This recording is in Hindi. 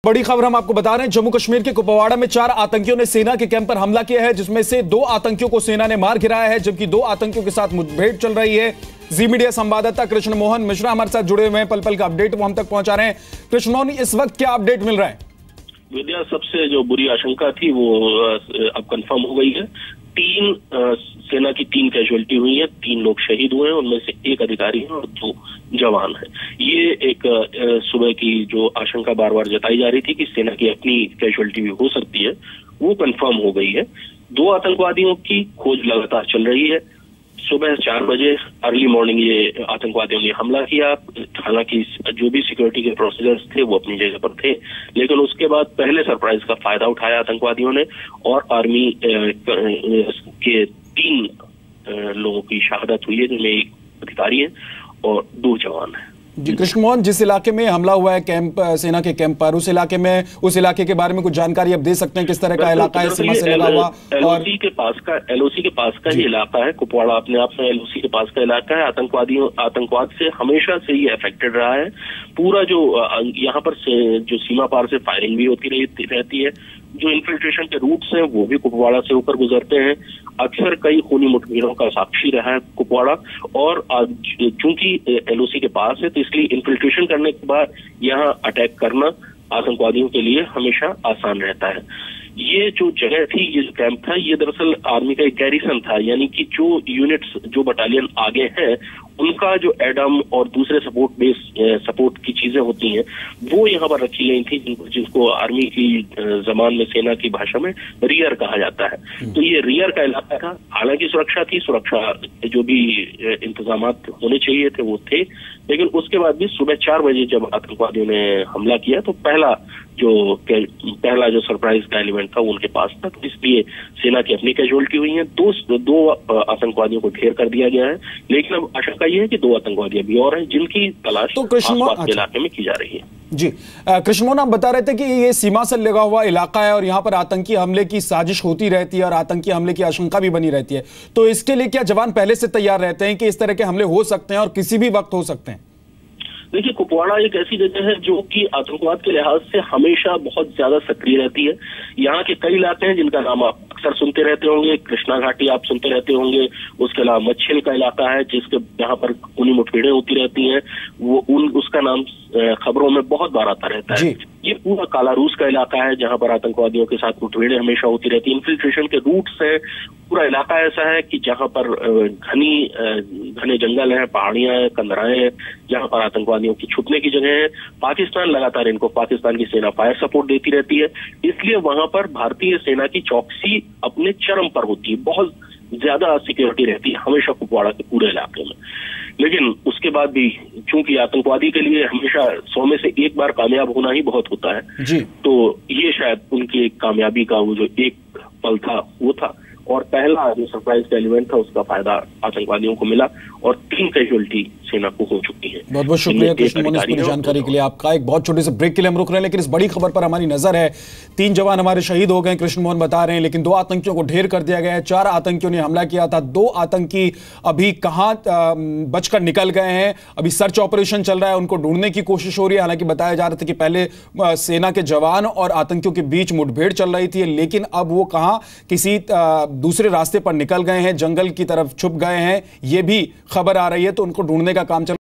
बड़ी खबर हम आपको बता रहे हैं, जम्मू कश्मीर के कुपवाड़ा में 4 आतंकियों ने सेना के कैंप पर हमला किया है, जिसमें से 2 आतंकियों को सेना ने मार गिराया है, जबकि 2 आतंकियों के साथ मुठभेड़ चल रही है। जी मीडिया संवाददाता कृष्ण मोहन मिश्रा हमारे साथ जुड़े हुए हैं, पल पल का अपडेट वो हम तक पहुंचा रहे हैं। कृष्ण मोहन, इस वक्त क्या अपडेट मिल रहा है? विद्या, सबसे जो बुरी आशंका थी वो अब कंफर्म हो गई है। 3 सेना की 3 कैजुअलिटी हुई है, 3 लोग शहीद हुए हैं, उनमें से 1 अधिकारी है और 2 जवान है। ये एक सुबह की जो आशंका बार बार जताई जा रही थी कि सेना की अपनी कैजुअलिटी भी हो सकती है, वो कंफर्म हो गई है। 2 आतंकवादियों की खोज लगातार चल रही है। सुबह 4 बजे अर्ली मॉर्निंग ये आतंकवादियों ने हमला किया। हालांकि जो भी सिक्योरिटी के प्रोसीजर्स थे वो अपनी जगह पर थे, लेकिन उसके बाद पहले सरप्राइज का फायदा उठाया आतंकवादियों ने और आर्मी के 3 लोगों की शहादत हुई है, जिनमें 1 अधिकारी है और 2 जवान है। जी कृष्ण मोहन, जिस इलाके में हमला हुआ है कैंप, सेना के कैंप पर, उस इलाके के बारे में कुछ जानकारी आप दे सकते हैं? किस तरह का इलाका है, सीमा से लगा हुआ? एलओसी के पास का ही इलाका है। कुपवाड़ा अपने आप में एलओसी के पास का इलाका है। आतंकवाद से हमेशा से ये अफेक्टेड रहा है। पूरा जो यहाँ पर जो सीमा पार से फायरिंग भी होती रहती है। जो इन्फिल्ट्रेशन के रूट्स हैं वो भी कुपवाड़ा से होकर गुजरते हैं। अक्सर कई खूनी मुठभेड़ों का साक्षी रहा है कुपवाड़ा, और चूंकि एलओसी के पास है तो इसलिए इन्फिल्ट्रेशन करने के बाद यहाँ अटैक करना आतंकवादियों के लिए हमेशा आसान रहता है। ये जो जगह थी, ये जो कैंप था, ये दरअसल आर्मी का एक गैरिसन था, यानी कि जो यूनिट्स, जो बटालियन आगे हैं, उनका जो एडम और दूसरे सपोर्ट की चीजें होती हैं वो यहाँ पर रखी गई थी, जिसको आर्मी की जबान में, सेना की भाषा में रियर कहा जाता है। तो ये रियर का इलाका था। हालांकि सुरक्षा जो भी इंतजाम होने चाहिए थे वो थे, लेकिन उसके बाद भी सुबह 4 बजे जब आतंकवादियों ने हमला किया तो पहला जो सरप्राइज का एलिमेंट था वो उनके पास था, तो इसलिए सेना की अपनी कैजुअलिटी हुई है। 2 आतंकवादियों को ढेर कर दिया गया है, लेकिन अब आशंका ये है कि 2 आतंकवादी अभी और हैं, जिनकी तलाश आसपास के इलाके में की जा रही है। जी कृष्ण मोहन, आप बता रहे थे कि ये सीमा से लगा हुआ इलाका है और यहाँ पर आतंकी हमले की साजिश होती रहती है और आतंकी हमले की आशंका भी बनी रहती है, तो इसके लिए क्या जवान पहले से तैयार रहते हैं कि इस तरह के हमले हो सकते हैं और किसी भी वक्त हो सकते हैं? देखिए, कुपवाड़ा एक ऐसी जगह है जो कि आतंकवाद के लिहाज से हमेशा बहुत ज्यादा सक्रिय रहती है। यहाँ के कई इलाके हैं जिनका नाम आप अक्सर सुनते रहते होंगे। कृष्णा घाटी आप सुनते रहते होंगे, उसके अलावा मच्छिल का इलाका है जिसके यहाँ पर खूनी मुठभेड़ें होती रहती हैं, उसका नाम खबरों में बहुत बार आता रहता है। ये पूरा काला रूस का इलाका है जहाँ पर आतंकवादियों के साथ मुठभेड़ें हमेशा होती रहती है। इन्फिल्ट्रेशन के रूट्स हैं। पूरा इलाका ऐसा है कि जहाँ पर घने जंगल हैं, पहाड़ियां हैं, कंदराएं हैं, जहाँ पर आतंकवादियों की छुपने की जगह है। पाकिस्तान लगातार इनको, पाकिस्तान की सेना फायर सपोर्ट देती रहती है, इसलिए वहां पर भारतीय सेना की चौकसी अपने चरम पर होती है। बहुत ज्यादा सिक्योरिटी रहती है हमेशा कुपवाड़ा के पूरे इलाके में। लेकिन उसके बाद भी चूंकि आतंकवादी के लिए हमेशा 100 में से 1 बार कामयाब होना ही बहुत होता है जी, तो ये शायद उनकी कामयाबी का वो जो एक पल था वो था, और पहला जो सरप्राइज का एलिमेंट था उसका फायदा आतंकवादियों को मिला और 3 कैजुअलिटी सेना को हो चुकी है। बहुत बहुत शुक्रिया कृष्ण मोहन, पूरी जानकारी के लिए आपका। एक बहुत छोटे से ब्रेक के लिए हम रुक रहे हैं, लेकिन इस बड़ी खबर पर हमारी नजर है। 3 जवान हमारे शहीद हो गए, कृष्ण मोहन बता रहे हैं, लेकिन 2 आतंकियों को ढेर कर दिया गया है। 4 आतंकियों ने हमला किया था, 2 आतंकी अभी कहां बचकर निकल गए हैं। अभी सर्च ऑपरेशन चल रहा है, उनको ढूंढने की कोशिश हो रही है। हालांकि बताया जा रहा था कि पहले सेना के जवान और आतंकियों के बीच मुठभेड़ चल रही थी, लेकिन अब वो कहां किसी दूसरे रास्ते पर निकल गए हैं, जंगल की तरफ छुप गए हैं, ये भी खबर आ रही है, तो उनको ढूंढने का काम चल